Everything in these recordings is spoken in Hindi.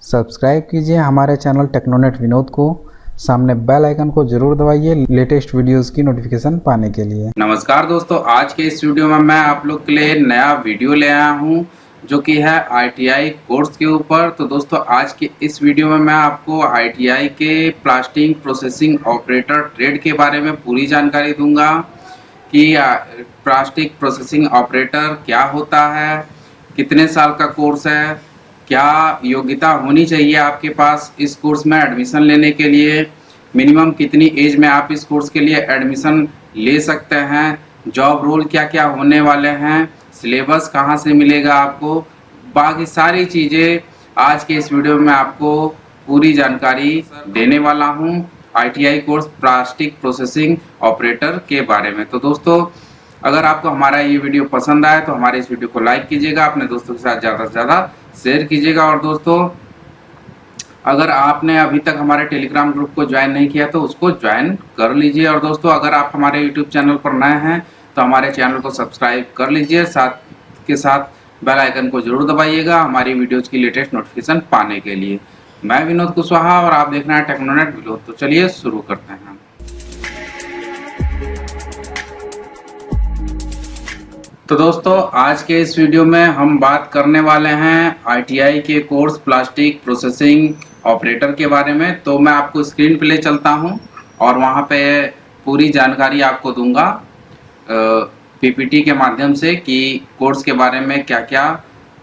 सब्सक्राइब कीजिए हमारे चैनल टेक्नोनेट विनोद को। सामने बेल आइकन को जरूर दबाइए लेटेस्ट वीडियोस की नोटिफिकेशन पाने के लिए। नमस्कार दोस्तों, आज के इस वीडियो में मैं आप लोग के लिए नया वीडियो ले आया हूं जो कि है आईटीआई कोर्स के ऊपर। तो दोस्तों, आज के इस वीडियो में मैं आपको आईटीआई के प्लास्टिक प्रोसेसिंग ऑपरेटर ट्रेड के बारे में पूरी जानकारी दूंगा कि प्लास्टिक प्रोसेसिंग ऑपरेटर क्या होता है, कितने साल का कोर्स है, क्या योग्यता होनी चाहिए आपके पास इस कोर्स में एडमिशन लेने के लिए, मिनिमम कितनी एज में आप इस कोर्स के लिए एडमिशन ले सकते हैं, जॉब रोल क्या क्या होने वाले हैं, सिलेबस कहाँ से मिलेगा आपको, बाकी सारी चीज़ें आज के इस वीडियो में आपको पूरी जानकारी देने वाला हूं ITI course plastic processing operator के बारे में। तो दोस्तों, अगर आपको हमारा ये वीडियो पसंद आए तो हमारे इस वीडियो को लाइक कीजिएगा, अपने दोस्तों के साथ ज़्यादा से ज़्यादा शेयर कीजिएगा। और दोस्तों, अगर आपने अभी तक हमारे टेलीग्राम ग्रुप को ज्वाइन नहीं किया तो उसको ज्वाइन कर लीजिए। और दोस्तों, अगर आप हमारे यूट्यूब चैनल पर नए हैं तो हमारे चैनल को सब्सक्राइब कर लीजिए, साथ के साथ बेल आइकन को जरूर दबाइएगा हमारी वीडियोज़ की लेटेस्ट नोटिफिकेशन पाने के लिए। मैं विनोद कुशवाहा और आप देख रहे हैं टेक्नोनेट विनोद। तो चलिए शुरू करते हैं। तो दोस्तों, आज के इस वीडियो में हम बात करने वाले हैं आईटीआई के कोर्स प्लास्टिक प्रोसेसिंग ऑपरेटर के बारे में। तो मैं आपको स्क्रीन पे ले चलता हूं और वहां पे पूरी जानकारी आपको दूंगा पीपीटी के माध्यम से कि कोर्स के बारे में क्या क्या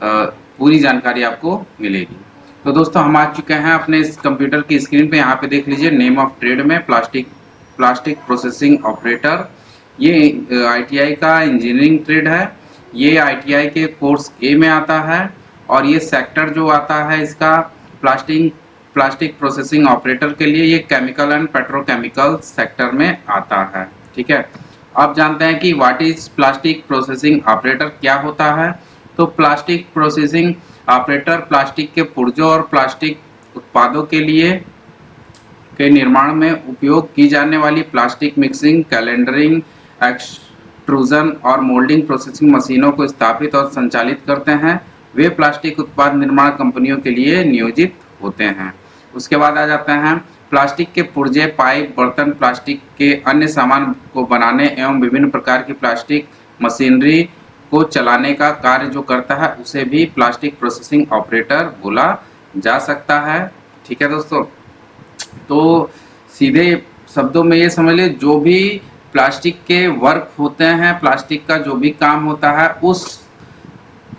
पूरी जानकारी आपको मिलेगी। तो दोस्तों, हम आ चुके हैं अपने इस कंप्यूटर की स्क्रीन पे। यहाँ पे देख लीजिए नेम ऑफ ट्रेड में प्लास्टिक प्रोसेसिंग ऑपरेटर। ये आईटीआई का इंजीनियरिंग ट्रेड है। ये आईटीआई के कोर्स ए में आता है और ये सेक्टर जो आता है इसका प्लास्टिक प्रोसेसिंग ऑपरेटर के लिए, ये केमिकल एंड पेट्रोकेमिकल सेक्टर में आता है। ठीक है, अब जानते हैं कि what is plastic processing operator, क्या होता है। तो प्लास्टिक प्रोसेसिंग ऑपरेटर प्लास्टिक के पुर्जों और प्लास्टिक उत्पादों के लिए के निर्माण में उपयोग की जाने वाली प्लास्टिक मिक्सिंग, कैलेंडरिंग, एक्सट्रूजन और मोल्डिंग प्रोसेसिंग मशीनों को स्थापित और संचालित करते हैं। वे प्लास्टिक उत्पाद निर्माण कंपनियों के लिए नियोजित होते हैं। उसके बाद आ जाते हैं प्लास्टिक के पुर्जे, पाइप, बर्तन, प्लास्टिक के अन्य सामान को बनाने एवं विभिन्न प्रकार की प्लास्टिक मशीनरी को चलाने का कार्य जो करता है उसे भी प्लास्टिक प्रोसेसिंग ऑपरेटर बोला जा सकता है। ठीक है दोस्तों, तो सीधे शब्दों में ये समझ ले, जो भी प्लास्टिक के वर्क होते हैं, प्लास्टिक का जो भी काम होता है, उस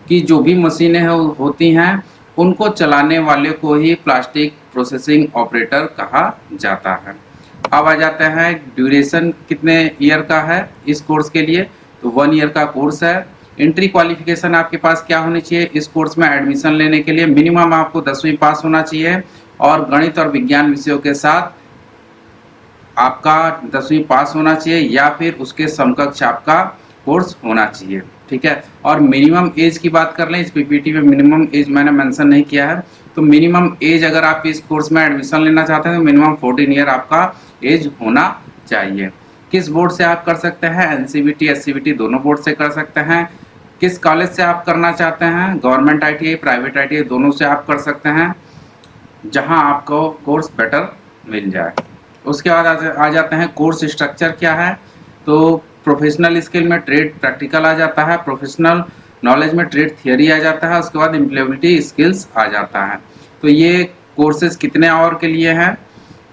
की जो भी मशीनें होती हैं उनको चलाने वाले को ही प्लास्टिक प्रोसेसिंग ऑपरेटर कहा जाता है। अब आ जाते हैं ड्यूरेशन कितने ईयर का है इस कोर्स के लिए। तो 1 ईयर का कोर्स है। एंट्री क्वालिफिकेशन आपके पास क्या होनी चाहिए इस कोर्स में एडमिशन लेने के लिए? मिनिमम आपको 10वीं पास होना चाहिए और गणित और विज्ञान विषयों के साथ आपका 10वीं पास होना चाहिए या फिर उसके समकक्ष आपका कोर्स होना चाहिए। ठीक है, और मिनिमम एज की बात कर लें, इस पीपीटी में मिनिमम एज मैंने मेंशन नहीं किया है। तो मिनिमम एज अगर आप इस कोर्स में एडमिशन लेना चाहते हैं तो मिनिमम 14 ईयर आपका एज होना चाहिए। किस बोर्ड से आप कर सकते हैं? एनसीवीटी, एससीवीटी दोनों बोर्ड से कर सकते हैं। किस कॉलेज से आप करना चाहते हैं? गवर्नमेंट आईटीआई, प्राइवेट आईटीआई दोनों से आप कर सकते हैं, जहां आपको कोर्स बेटर मिल जाए। उसके बाद आ जाते हैं कोर्स स्ट्रक्चर क्या है। तो प्रोफेशनल स्किल में ट्रेड प्रैक्टिकल आ जाता है, प्रोफेशनल नॉलेज में ट्रेड थियरी आ जाता है, उसके बाद इम्प्लीमेबिलिटी स्किल्स आ जाता है। तो ये कोर्सेज कितने आवर के लिए हैं?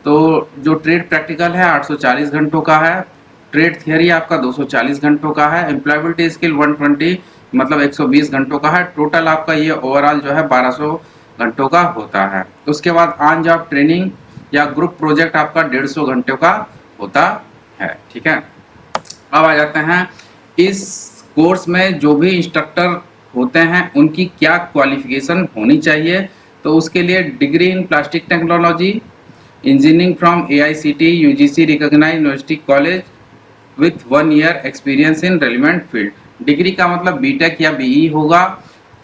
तो जो ट्रेड प्रैक्टिकल है 840 घंटों का है, ट्रेड थियरी आपका 240 घंटों का है, एम्प्लॉयबिलिटी स्किल 120 मतलब 120 घंटों का है। टोटल आपका ये ओवरऑल जो है 1200 घंटों का होता है। उसके बाद ऑन जॉब ट्रेनिंग या ग्रुप प्रोजेक्ट आपका 150 घंटों का होता है। ठीक है, अब आ जाते हैं इस कोर्स में जो भी इंस्ट्रक्टर होते हैं उनकी क्या क्वालिफिकेशन होनी चाहिए। तो उसके लिए degree in plastic technology, engineering from AICTE UGC recognised university college with 1 year experience in relevant field. Degree का मतलब बीटेक या बीई होगा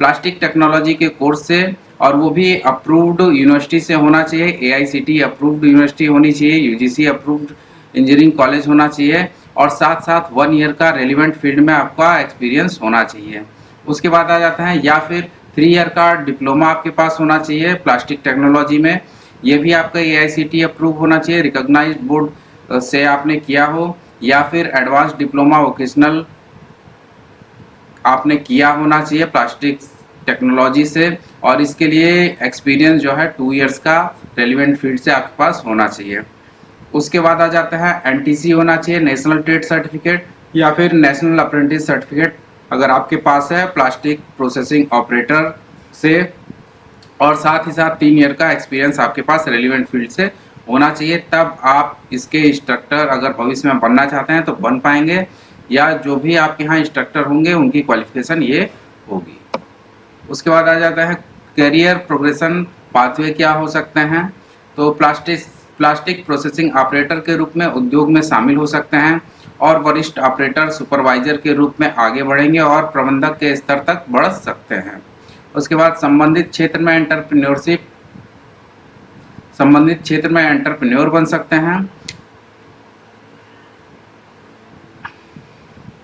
प्लास्टिक टेक्नोलॉजी के कोर्स से, और वो भी अप्रूव्ड यूनिवर्सिटी से होना चाहिए। AICTE अप्रूव्ड यूनिवर्सिटी होनी चाहिए, UGC अप्रूव्ड इंजीनियरिंग कॉलेज होना चाहिए, और साथ साथ 1 ईयर का रेलिवेंट फील्ड में आपका एक्सपीरियंस होना चाहिए। उसके बाद आ जाता है या फिर 3 ईयर का डिप्लोमा आपके पास होना चाहिए प्लास्टिक टेक्नोलॉजी में। ये भी आपका AICTE अप्रूव होना चाहिए, रिकॉग्नाइज्ड बोर्ड से आपने किया हो, या फिर एडवांस डिप्लोमा वोकेशनल आपने किया होना चाहिए प्लास्टिक टेक्नोलॉजी से, और इसके लिए एक्सपीरियंस जो है 2 इयर्स का रेलिवेंट फील्ड से आपके पास होना चाहिए। उसके बाद आ जाता है NTC होना चाहिए, नेशनल ट्रेड सर्टिफिकेट या फिर नेशनल अप्रेंटिस सर्टिफिकेट अगर आपके पास है प्लास्टिक प्रोसेसिंग ऑपरेटर से, और साथ ही साथ 3 ईयर का एक्सपीरियंस आपके पास रेलिवेंट फील्ड से होना चाहिए। तब आप इसके इंस्ट्रक्टर अगर भविष्य में बनना चाहते हैं तो बन पाएंगे, या जो भी आपके यहाँ इंस्ट्रक्टर होंगे उनकी क्वालिफिकेशन ये होगी। उसके बाद आ जाता है करियर प्रोग्रेशन पाथवे क्या हो सकते हैं। तो प्लास्टिक प्रोसेसिंग ऑपरेटर के रूप में उद्योग में शामिल हो सकते हैं, और वरिष्ठ ऑपरेटर सुपरवाइजर के रूप में आगे बढ़ेंगे और प्रबंधक के स्तर तक बढ़ सकते हैं। उसके बाद संबंधित क्षेत्र में एंटरप्रेन्योर बन सकते हैं।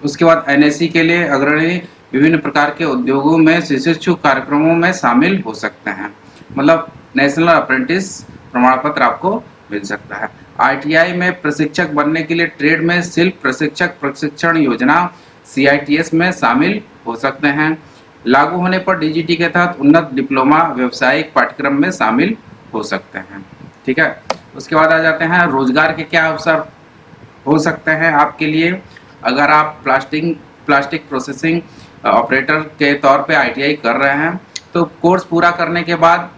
उसके बाद NSE के लिए अग्रणी विभिन्न प्रकार के उद्योगों में शिक्षु कार्यक्रमों में शामिल हो सकते हैं, मतलब नेशनल अप्रेंटिस प्रमाण पत्र आपको मिल सकता है। ITI में प्रशिक्षक बनने के लिए ट्रेड में शिल्प प्रशिक्षक प्रशिक्षण योजना CITS में शामिल हो सकते हैं। लागू होने पर DGT के तहत उन्नत डिप्लोमा व्यावसायिक पाठ्यक्रम में शामिल हो सकते हैं। ठीक है, उसके बाद आ जाते हैं रोजगार के क्या अवसर हो सकते हैं आपके लिए। अगर आप प्लास्टिक प्रोसेसिंग ऑपरेटर के तौर पे ITI कर रहे हैं तो कोर्स पूरा करने के बाद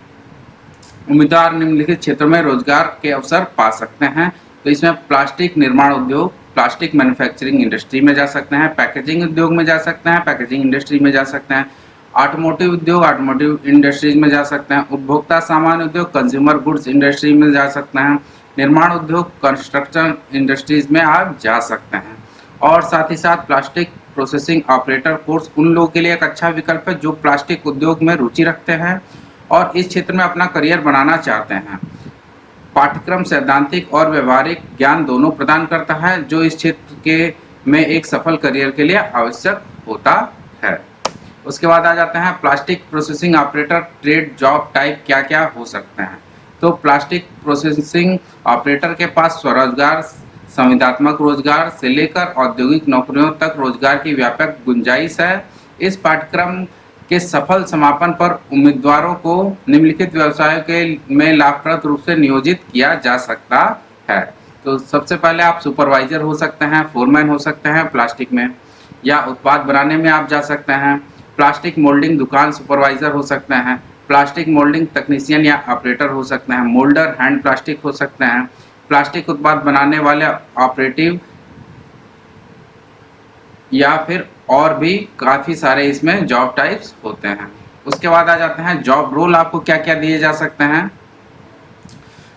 उम्मीदवार निम्नलिखित क्षेत्रों में रोजगार के अवसर पा सकते हैं। तो इसमें प्लास्टिक निर्माण उद्योग, प्लास्टिक मैन्युफैक्चरिंग इंडस्ट्री में जा सकते हैं, पैकेजिंग उद्योग में जा सकते हैं, पैकेजिंग इंडस्ट्री में जा सकते हैं, ऑटोमोटिव उद्योग, ऑटोमोटिव इंडस्ट्रीज में जा सकते हैं, उपभोक्ता सामान उद्योग, कंज्यूमर गुड्स इंडस्ट्री में जा सकते हैं, निर्माण उद्योग, कंस्ट्रक्शन इंडस्ट्रीज में आप जा सकते हैं। और साथ ही साथ प्लास्टिक प्रोसेसिंग ऑपरेटर कोर्स उन लोगों के लिए एक अच्छा विकल्प है जो प्लास्टिक उद्योग में रुचि रखते हैं और इस क्षेत्र में अपना करियर बनाना चाहते हैं। पाठ्यक्रम सैद्धांतिक और व्यवहारिक ज्ञान दोनों प्रदान करता है जो इस क्षेत्र के में एक सफल करियर के लिए आवश्यक होता है। उसके बाद आ जाते हैं plastic processing operator trade job type क्या क्या हो सकते हैं। तो प्लास्टिक प्रोसेसिंग ऑपरेटर के पास स्वरोजगार, संविदात्मक रोजगार से लेकर औद्योगिक नौकरियों तक रोजगार की व्यापक गुंजाइश है। इस पाठ्यक्रम के सफल समापन पर उम्मीदवारों को निम्नलिखित व्यवसायों के में लाभप्रद रूप से नियोजित किया जा सकता है। तो सबसे पहले आप सुपरवाइजर हो सकते हैं, फोरमैन हो सकते हैं प्लास्टिक में, या उत्पाद बनाने में आप जा सकते हैं। प्लास्टिक मोल्डिंग दुकान सुपरवाइजर हो सकते हैं, प्लास्टिक मोल्डिंग तकनीशियन या ऑपरेटर हो सकते हैं, मोल्डर हैंड प्लास्टिक हो सकते हैं, प्लास्टिक उत्पाद बनाने वाले ऑपरेटिव, या फिर और भी काफ़ी सारे इसमें जॉब टाइप्स होते हैं। उसके बाद आ जाते हैं जॉब रोल आपको क्या क्या दिए जा सकते हैं।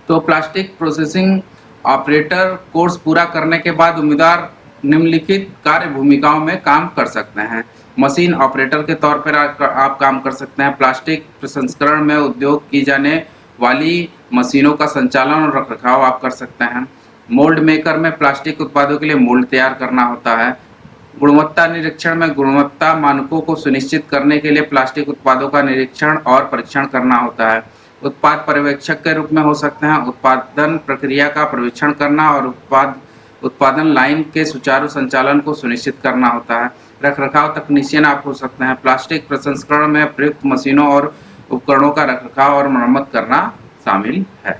तो प्लास्टिक प्रोसेसिंग ऑपरेटर कोर्स पूरा करने के बाद उम्मीदवार निम्नलिखित कार्य भूमिकाओं में काम कर सकते हैं। मशीन ऑपरेटर के तौर पर आप काम कर सकते हैं। प्लास्टिक प्रसंस्करण में उपयोग की जाने वाली मशीनों का संचालन और रखरखाव आप कर सकते हैं। मोल्ड मेकर में प्लास्टिक उत्पादों के लिए मोल्ड तैयार करना होता है। गुणवत्ता निरीक्षण में गुणवत्ता मानकों को सुनिश्चित करने के लिए प्लास्टिक उत्पादों का निरीक्षण और परीक्षण करना होता है। उत्पाद पर्यवेक्षक के रूप में हो सकते हैं। उत्पादन प्रक्रिया का परीक्षण करना और उत्पादन लाइन के सुचारू संचालन को सुनिश्चित करना होता है। रखरखाव तकनीशियन आप हो सकते हैं। प्लास्टिक प्रसंस्करण में प्रयुक्त मशीनों और उपकरणों का रखरखाव और मरम्मत करना शामिल है।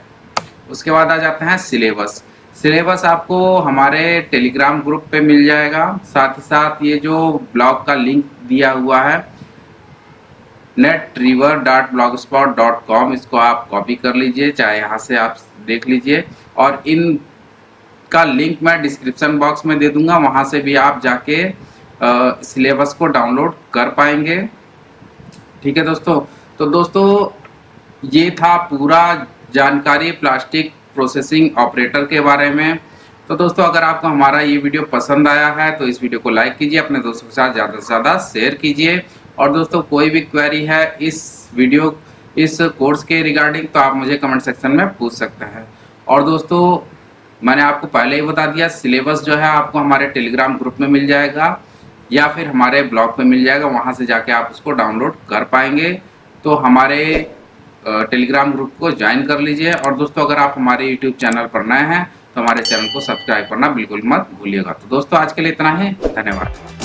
उसके बाद आ जाते हैं सिलेबस। सिलेबस आपको हमारे टेलीग्राम ग्रुप पे मिल जाएगा। साथ ही साथ ये जो ब्लॉग का लिंक दिया हुआ है netriver.blogspot.com, इसको आप कॉपी कर लीजिए, चाहे यहाँ से आप देख लीजिए, और इन का लिंक मैं डिस्क्रिप्शन बॉक्स में दे दूंगा, वहाँ से भी आप जाके सिलेबस को डाउनलोड कर पाएंगे। ठीक है दोस्तों। तो दोस्तों ये था पूरा जानकारी प्लास्टिक प्रोसेसिंग ऑपरेटर के बारे में। तो दोस्तों अगर आपको हमारा ये वीडियो पसंद आया है तो इस वीडियो को लाइक कीजिए, अपने दोस्तों के साथ ज़्यादा से ज़्यादा शेयर कीजिए, और दोस्तों कोई भी क्वेरी है इस कोर्स के रिगार्डिंग तो आप मुझे कमेंट सेक्शन में पूछ सकते हैं। और दोस्तों मैंने आपको पहले ही बता दिया, सिलेबस जो है आपको हमारे टेलीग्राम ग्रुप में मिल जाएगा या फिर हमारे ब्लॉग पे मिल जाएगा, वहाँ से जाके आप उसको डाउनलोड कर पाएंगे। तो हमारे टेलीग्राम ग्रुप को ज्वाइन कर लीजिए। और दोस्तों अगर आप हमारे यूट्यूब चैनल पर नए हैं तो हमारे चैनल को सब्सक्राइब करना बिल्कुल मत भूलिएगा। तो दोस्तों आज के लिए इतना ही, धन्यवाद।